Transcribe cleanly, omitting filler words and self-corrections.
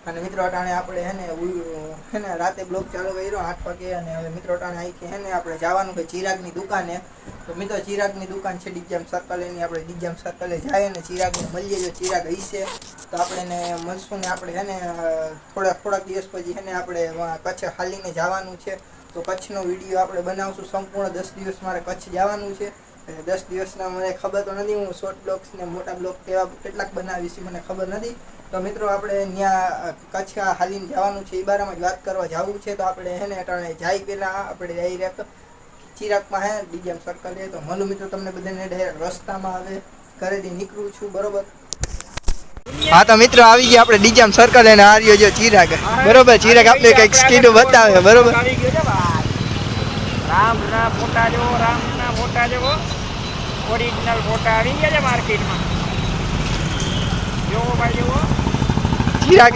અને મિત્રો અટાણે આપણે હેને રાતે બ્લોગ ચાલુ કર્યો 8 વાગે અને હવે મિત્રો અટાણે આવી કે હેને આપણે જવાનું છે ચિરાગની દુકાને. તો મિત્રો ચિરાગની દુકાન છે ડીજામ સર્કલ એની આપણે ડીજામ સર્કલે જાય અને ચિરાગને મળીએ. જો ચિરાગ હશે તો આપણે એને મળશું ને આપણે હેને થોડાક દિવસ પછી હેને આપણે કચ્છ હાલીને જવાનું છે. તો કચ્છનો વિડીયો આપણે બનાવશું સંપૂર્ણ 10 દિવસ મારે કચ્છ જવાનું છે. 10 દિવસના મને ખબર તો નથી, હું શોર્ટ બ્લોગ્સ ને મોટા બ્લોગ કેટલાક બનાવીશ મને ખબર નથી. તો મિત્રો આપણે ત્યાં કચ્છ હાલીને જવાનું છે, એ બારામાં જ વાત કરવા જવું છે. તો આપણે હેને અટાણે જાય પહેલાં આપણે જઈ રહ્યા ચિરાગમાં હે ડીજામ સર્કલ છે. તો મળું મિત્રો તમને બધાને ડાયરેક્ટ રસ્તામાં આવે ઘરેથી નીકળું છું બરોબર. હા તો મિત્રો આવી ગયા આપણે ડીજામ સર્કલ અને આ રહ્યો જો ચિરાગ બરોબર. ચિરાગ આપણે કંઈક સ્કીડ બતાવે બરોબર. રામના ફોટા જો, રામના ફોટા જો, ઓરિજિનલ ફોટા આવી ગયા છે માર્કેટમાં. જો ભાઈ જો ચિરાગ